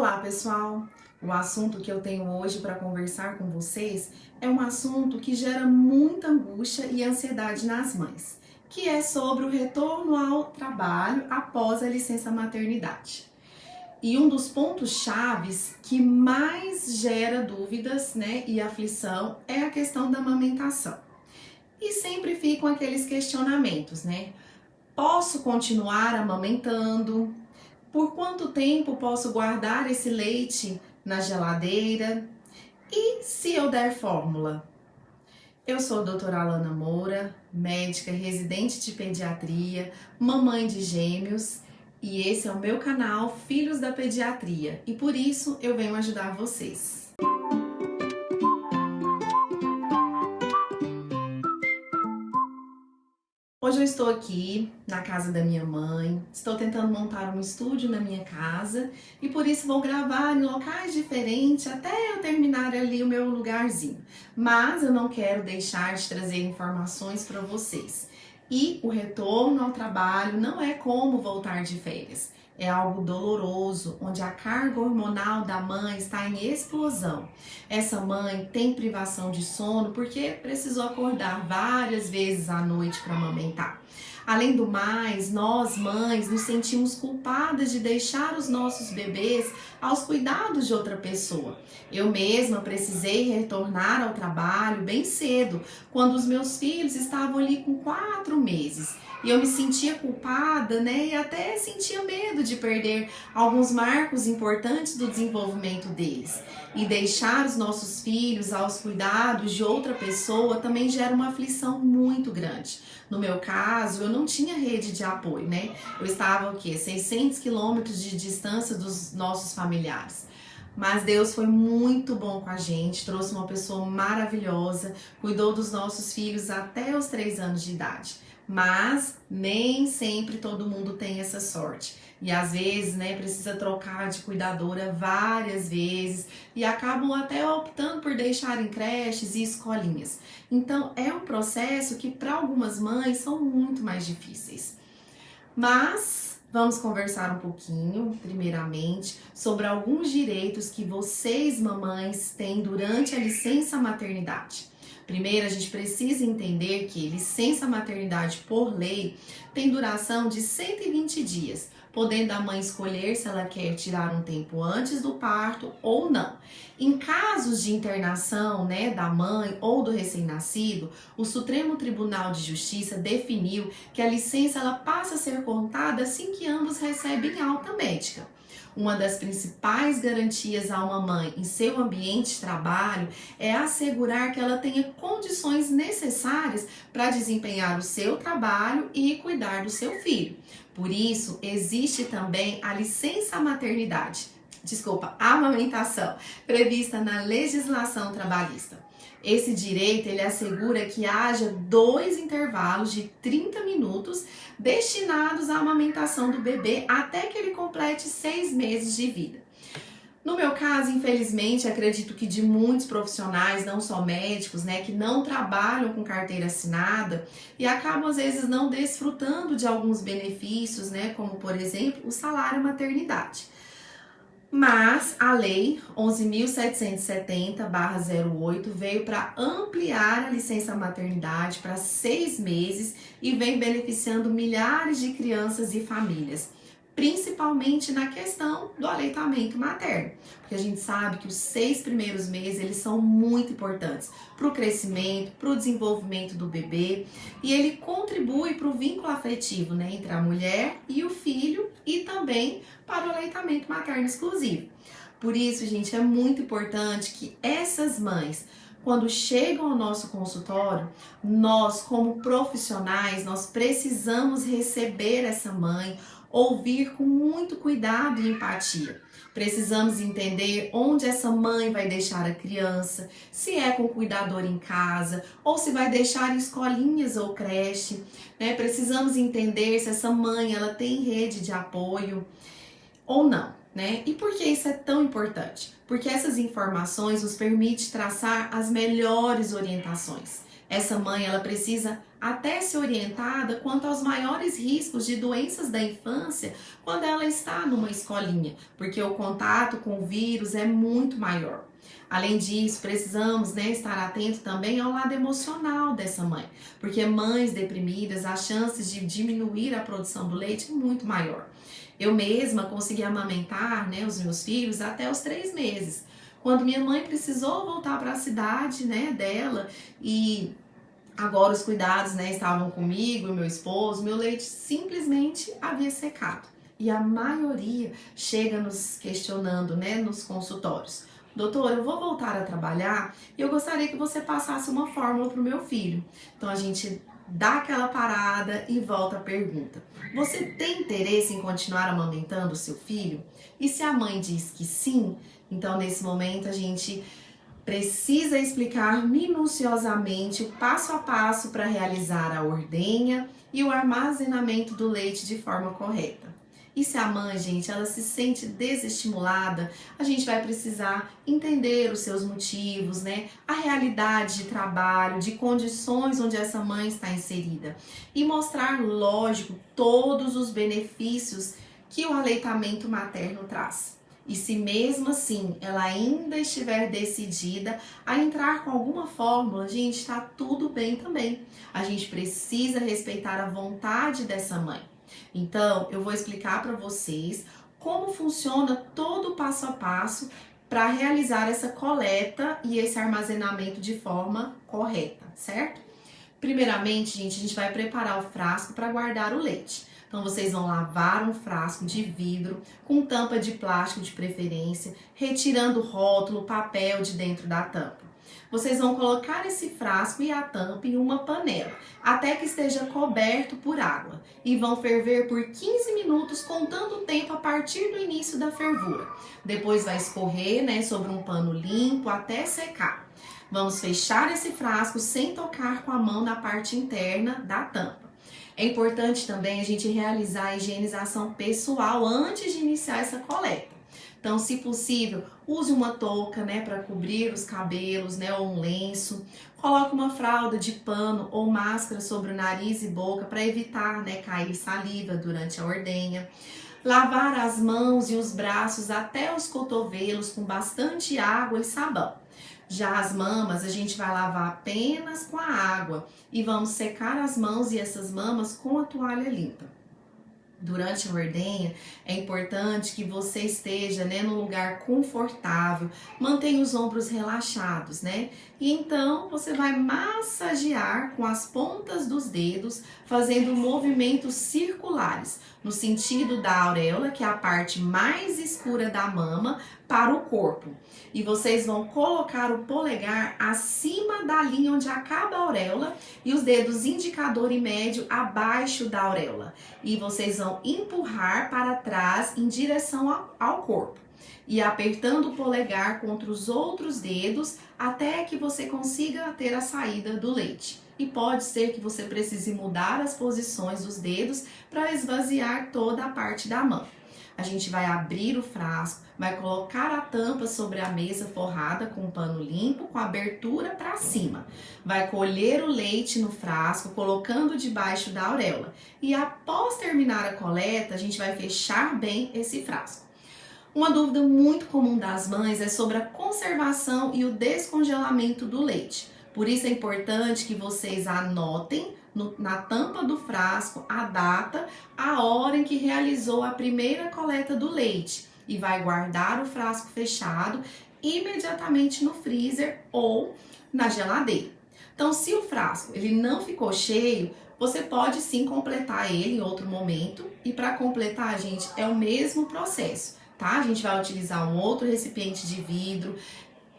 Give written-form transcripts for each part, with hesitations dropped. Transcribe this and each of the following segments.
Olá, pessoal! O assunto que eu tenho hoje para conversar com vocês é um assunto que gera muita angústia e ansiedade nas mães, que é sobre o retorno ao trabalho após a licença maternidade. E um dos pontos chaves que mais gera dúvidas, e aflição é a questão da amamentação. E sempre ficam aqueles questionamentos, Posso continuar amamentando? Por quanto tempo posso guardar esse leite na geladeira? E se eu der fórmula? Eu sou a doutora Alana Moura, médica residente de pediatria, mamãe de gêmeos, e esse é o meu canal Filhos da Pediatria, e por isso eu venho ajudar vocês. Hoje eu estou aqui na casa da minha mãe, estou tentando montar um estúdio na minha casa e por isso vou gravar em locais diferentes até eu terminar ali o meu lugarzinho. Mas eu não quero deixar de trazer informações para vocês. E o retorno ao trabalho não é como voltar de férias. É algo doloroso, onde a carga hormonal da mãe está em explosão. Essa mãe tem privação de sono porque precisou acordar várias vezes à noite para amamentar. Além do mais, nós mães nos sentimos culpadas de deixar os nossos bebês aos cuidados de outra pessoa. Eu mesma precisei retornar ao trabalho bem cedo, quando os meus filhos estavam ali com 4 meses. E eu me sentia culpada, e até sentia medo de perder alguns marcos importantes do desenvolvimento deles. E deixar os nossos filhos aos cuidados de outra pessoa também gera uma aflição muito grande. No meu caso, eu não tinha rede de apoio, Eu estava, 600 quilômetros de distância dos nossos familiares. Mas Deus foi muito bom com a gente, trouxe uma pessoa maravilhosa, cuidou dos nossos filhos até os 3 anos de idade. Mas nem sempre todo mundo tem essa sorte. E às vezes, precisa trocar de cuidadora várias vezes e acabam até optando por deixar em creches e escolinhas. Então, é um processo que para algumas mães são muito mais difíceis. Mas vamos conversar um pouquinho, primeiramente, sobre alguns direitos que vocês, mamães, têm durante a licença maternidade. Primeiro, a gente precisa entender que licença maternidade por lei tem duração de 120 dias, podendo a mãe escolher se ela quer tirar um tempo antes do parto ou não. Em casos de internação, da mãe ou do recém-nascido, o Supremo Tribunal de Justiça definiu que a licença ela passa a ser contada assim que ambos recebem alta médica. Uma das principais garantias a uma mãe em seu ambiente de trabalho é assegurar que ela tenha condições necessárias para desempenhar o seu trabalho e cuidar do seu filho. Por isso, existe também a licença maternidade, a amamentação, prevista na legislação trabalhista. Esse direito, ele assegura que haja 2 intervalos de 30 minutos destinados à amamentação do bebê até que ele complete 6 meses de vida. No meu caso, infelizmente, acredito que de muitos profissionais, não só médicos, que não trabalham com carteira assinada e acabam, às vezes, não desfrutando de alguns benefícios, como, por exemplo, o salário maternidade. Mas a Lei 11.770/08 veio para ampliar a licença maternidade para 6 meses e vem beneficiando milhares de crianças e famílias, principalmente na questão do aleitamento materno, porque a gente sabe que os 6 primeiros meses eles são muito importantes para o crescimento, para o desenvolvimento do bebê e ele contribui para o vínculo afetivo, entre a mulher e o filho e também para o aleitamento materno exclusivo. Por isso, gente, é muito importante que essas mães, quando chegam ao nosso consultório, nós como profissionais, nós precisamos receber essa mãe, ouvir com muito cuidado e empatia. Precisamos entender onde essa mãe vai deixar a criança, se é com cuidador em casa ou se vai deixar em escolinhas ou creche. Precisamos entender se essa mãe ela tem rede de apoio ou não. E por que isso é tão importante? Porque essas informações nos permitem traçar as melhores orientações. Essa mãe, ela precisa até ser orientada quanto aos maiores riscos de doenças da infância quando ela está numa escolinha, porque o contato com o vírus é muito maior. Além disso, precisamos, estar atento também ao lado emocional dessa mãe, porque mães deprimidas, as chances de diminuir a produção do leite é muito maior. Eu mesma consegui amamentar, os meus filhos até os 3 meses. Quando minha mãe precisou voltar para a cidade, dela, e agora os cuidados, estavam comigo e meu esposo, meu leite simplesmente havia secado. E a maioria chega nos questionando, nos consultórios. Doutor, eu vou voltar a trabalhar e eu gostaria que você passasse uma fórmula para o meu filho. Então a gente dá aquela parada e volta a pergunta. Você tem interesse em continuar amamentando o seu filho? E se a mãe diz que sim, então nesse momento a gente precisa explicar minuciosamente o passo a passo para realizar a ordenha e o armazenamento do leite de forma correta. E se a mãe, gente, ela se sente desestimulada, a gente vai precisar entender os seus motivos, a realidade de trabalho, de condições onde essa mãe está inserida e mostrar, lógico, todos os benefícios que o aleitamento materno traz. E se mesmo assim ela ainda estiver decidida a entrar com alguma fórmula, gente, está tudo bem também. A gente precisa respeitar a vontade dessa mãe. Então, eu vou explicar para vocês como funciona todo o passo a passo para realizar essa coleta e esse armazenamento de forma correta, certo? Primeiramente, gente, a gente vai preparar o frasco para guardar o leite. Então, vocês vão lavar um frasco de vidro com tampa de plástico de preferência, retirando o rótulo, papel de dentro da tampa. Vocês vão colocar esse frasco e a tampa em uma panela, até que esteja coberto por água. E vão ferver por 15 minutos, contando o tempo a partir do início da fervura. Depois vai escorrer, sobre um pano limpo até secar. Vamos fechar esse frasco sem tocar com a mão na parte interna da tampa. É importante também a gente realizar a higienização pessoal antes de iniciar essa coleta. Então, se possível, use uma touca, para cobrir os cabelos, ou um lenço. Coloque uma fralda de pano ou máscara sobre o nariz e boca para evitar, cair saliva durante a ordenha. Lavar as mãos e os braços até os cotovelos com bastante água e sabão. Já as mamas, a gente vai lavar apenas com a água e vamos secar as mãos e essas mamas com a toalha limpa. Durante a ordenha, é importante que você esteja, num lugar confortável, mantenha os ombros relaxados, E então, você vai massagear com as pontas dos dedos, fazendo movimentos circulares, no sentido da auréola, que é a parte mais escura da mama, para o corpo. E vocês vão colocar o polegar acima da linha onde acaba a auréola e os dedos indicador e médio abaixo da auréola. E vocês vão empurrar para trás em direção ao corpo. E apertando o polegar contra os outros dedos até que você consiga ter a saída do leite. E pode ser que você precise mudar as posições dos dedos para esvaziar toda a parte da mão. A gente vai abrir o frasco, vai colocar a tampa sobre a mesa forrada com um pano limpo, com a abertura para cima. Vai colher o leite no frasco, colocando debaixo da auréola. E após terminar a coleta, a gente vai fechar bem esse frasco. Uma dúvida muito comum das mães é sobre a conservação e o descongelamento do leite. Por isso é importante que vocês anotem na tampa do frasco a data, a hora em que realizou a primeira coleta do leite e vai guardar o frasco fechado imediatamente no freezer ou na geladeira. Então, se o frasco ele não ficou cheio, você pode sim completar ele em outro momento e para completar, gente, é o mesmo processo, tá? A gente vai utilizar um outro recipiente de vidro,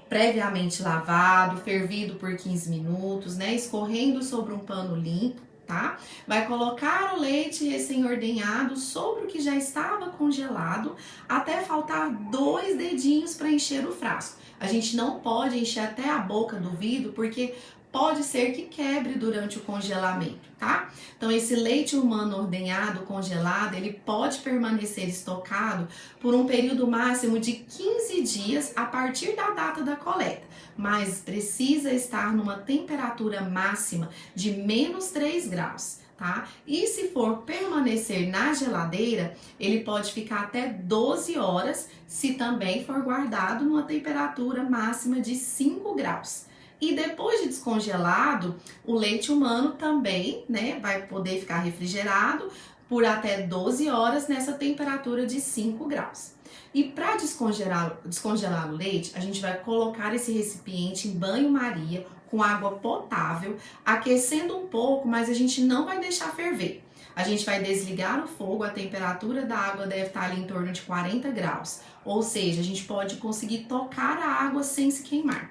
previamente lavado, fervido por 15 minutos, escorrendo sobre um pano limpo, tá? Vai colocar o leite recém-ordenhado sobre o que já estava congelado, até faltar 2 dedinhos para encher o frasco. A gente não pode encher até a boca do vidro, porque pode ser que quebre durante o congelamento, tá? Então, esse leite humano ordenhado, congelado, ele pode permanecer estocado por um período máximo de 15 15 dias a partir da data da coleta, mas precisa estar numa temperatura máxima de menos 3 graus. Tá? E se for permanecer na geladeira, ele pode ficar até 12 horas, se também for guardado numa temperatura máxima de 5 graus. E depois de descongelado, o leite humano também, né, vai poder ficar refrigerado por até 12 horas nessa temperatura de 5 graus. E para descongelar o leite, a gente vai colocar esse recipiente em banho-maria com água potável, aquecendo um pouco, mas a gente não vai deixar ferver. A gente vai desligar o fogo, a temperatura da água deve estar ali em torno de 40 graus. Ou seja, a gente pode conseguir tocar a água sem se queimar.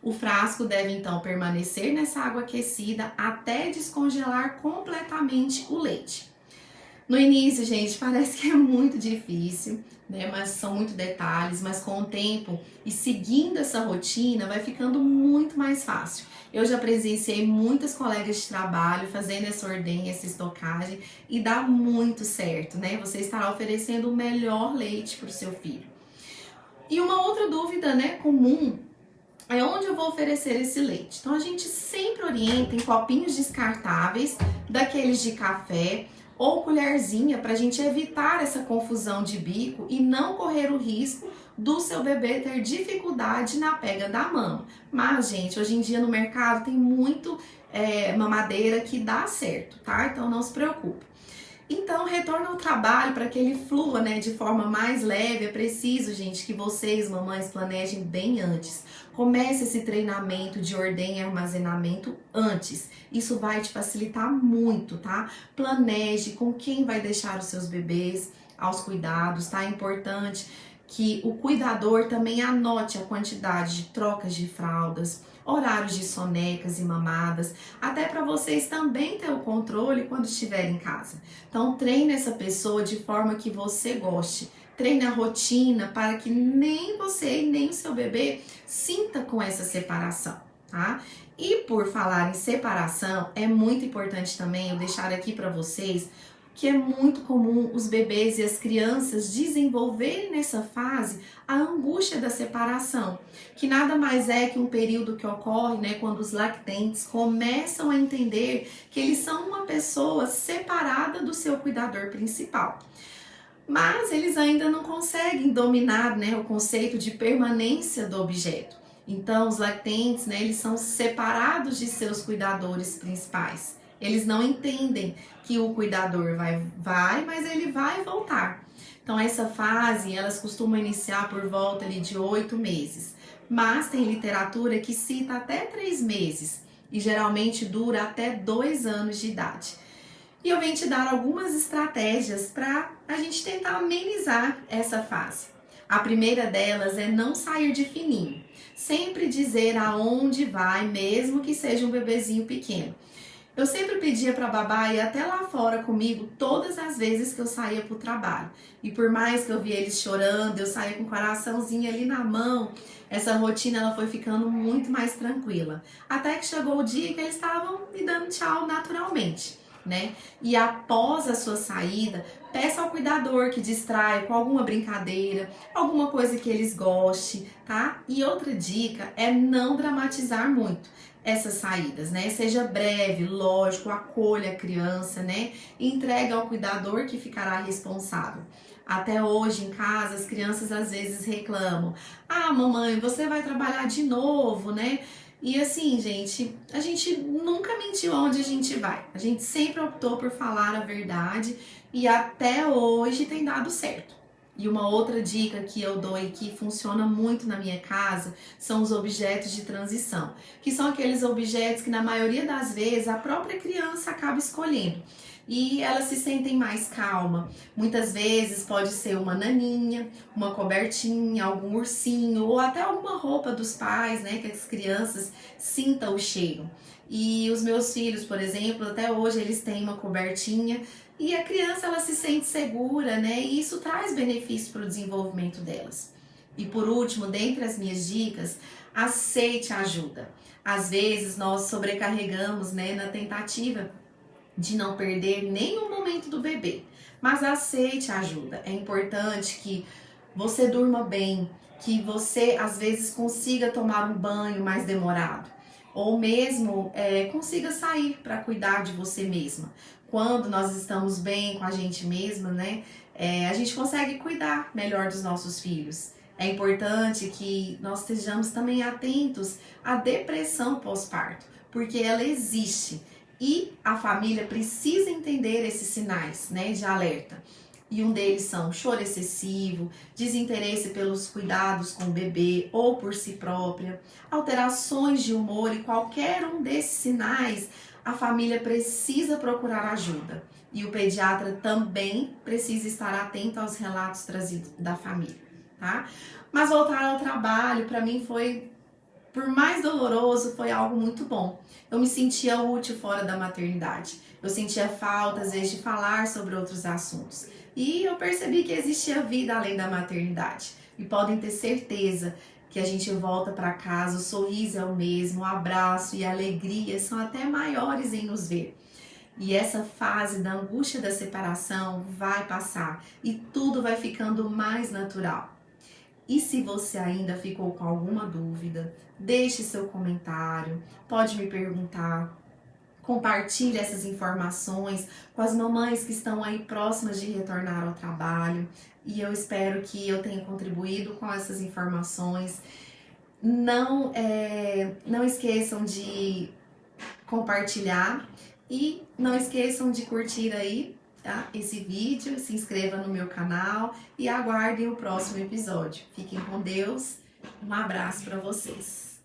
O frasco deve então permanecer nessa água aquecida até descongelar completamente o leite. No início, gente, parece que é muito difícil, né? Mas são muitos detalhes, mas com o tempo e seguindo essa rotina vai ficando muito mais fácil. Eu já presenciei muitas colegas de trabalho fazendo essa ordenha, essa estocagem e dá muito certo, né? Você estará oferecendo o melhor leite para o seu filho. E uma outra dúvida, né, comum é onde eu vou oferecer esse leite. Então a gente sempre orienta em copinhos descartáveis, daqueles de café, ou colherzinha para a gente evitar essa confusão de bico e não correr o risco do seu bebê ter dificuldade na pega da mama. Mas, gente, hoje em dia no mercado tem muito mamadeira que dá certo, tá? Então não se preocupe. Então, retorno ao trabalho para que ele flua, né, de forma mais leve. É preciso, gente, que vocês, mamães, planejem bem antes. Comece esse treinamento de ordenha e armazenamento antes. Isso vai te facilitar muito, tá? Planeje com quem vai deixar os seus bebês aos cuidados, tá? É importante que o cuidador também anote a quantidade de trocas de fraldas, horários de sonecas e mamadas, até para vocês também ter o controle quando estiver em casa. Então treine essa pessoa de forma que você goste. Treine a rotina para que nem você e nem o seu bebê sinta com essa separação, tá? E por falar em separação, é muito importante também eu deixar aqui para vocês que é muito comum os bebês e as crianças desenvolverem nessa fase a angústia da separação, que nada mais é que um período que ocorre, né, quando os lactentes começam a entender que eles são uma pessoa separada do seu cuidador principal. Mas eles ainda não conseguem dominar, né, o conceito de permanência do objeto. Então, os lactentes, né, eles são separados de seus cuidadores principais. Eles não entendem que o cuidador vai, mas ele vai voltar. Então, essa fase, elas costumam iniciar por volta ali de 8 meses. Mas tem literatura que cita até 3 meses e geralmente dura até 2 anos de idade. E eu venho te dar algumas estratégias para a gente tentar amenizar essa fase. A primeira delas é não sair de fininho. Sempre dizer aonde vai, mesmo que seja um bebezinho pequeno. Eu sempre pedia para a babá ir até lá fora comigo todas as vezes que eu saía para o trabalho. E por mais que eu via eles chorando, eu saía com o coraçãozinho ali na mão, essa rotina ela foi ficando muito mais tranquila. Até que chegou o dia que eles estavam me dando tchau naturalmente, né? E após a sua saída, peça ao cuidador que distraia com alguma brincadeira, alguma coisa que eles gostem, tá? E outra dica é não dramatizar muito essas saídas, né? Seja breve, lógico, acolha a criança, né? E entregue ao cuidador que ficará responsável. Até hoje em casa as crianças às vezes reclamam: "Ah, mamãe, você vai trabalhar de novo, né?" E assim, gente, a gente nunca mentiu aonde a gente vai. A gente sempre optou por falar a verdade e até hoje tem dado certo. E uma outra dica que eu dou e que funciona muito na minha casa são os objetos de transição, que são aqueles objetos que na maioria das vezes a própria criança acaba escolhendo. E elas se sentem mais calma. Muitas vezes pode ser uma naninha, uma cobertinha, algum ursinho ou até alguma roupa dos pais, né, que as crianças sintam o cheiro. E os meus filhos, por exemplo, até hoje eles têm uma cobertinha e a criança ela se sente segura, né? E isso traz benefício para o desenvolvimento delas. E por último, dentre as minhas dicas, aceite a ajuda. Às vezes nós sobrecarregamos, né, na tentativa de não perder nenhum momento do bebê. Mas aceite a ajuda. É importante que você durma bem, que você às vezes consiga tomar um banho mais demorado, ou mesmo consiga sair para cuidar de você mesma. Quando nós estamos bem com a gente mesma, né, a gente consegue cuidar melhor dos nossos filhos. É importante que nós estejamos também atentos à depressão pós-parto, porque ela existe e a família precisa entender esses sinais, né, de alerta. E um deles são choro excessivo, desinteresse pelos cuidados com o bebê ou por si própria, alterações de humor, e qualquer um desses sinais, a família precisa procurar ajuda. E o pediatra também precisa estar atento aos relatos trazidos da família, tá? Mas voltar ao trabalho, para mim foi, por mais doloroso, foi algo muito bom. Eu me sentia útil fora da maternidade. Eu sentia falta, às vezes, de falar sobre outros assuntos. E eu percebi que existia vida além da maternidade. E podem ter certeza que a gente volta para casa, o sorriso é o mesmo, o abraço e a alegria são até maiores em nos ver. E essa fase da angústia da separação vai passar e tudo vai ficando mais natural. E se você ainda ficou com alguma dúvida, deixe seu comentário, pode me perguntar. Compartilhe essas informações com as mamães que estão aí próximas de retornar ao trabalho. E eu espero que eu tenha contribuído com essas informações. Não esqueçam de compartilhar e não esqueçam de curtir aí, tá, esse vídeo, se inscreva no meu canal e aguardem o próximo episódio. Fiquem com Deus, um abraço para vocês.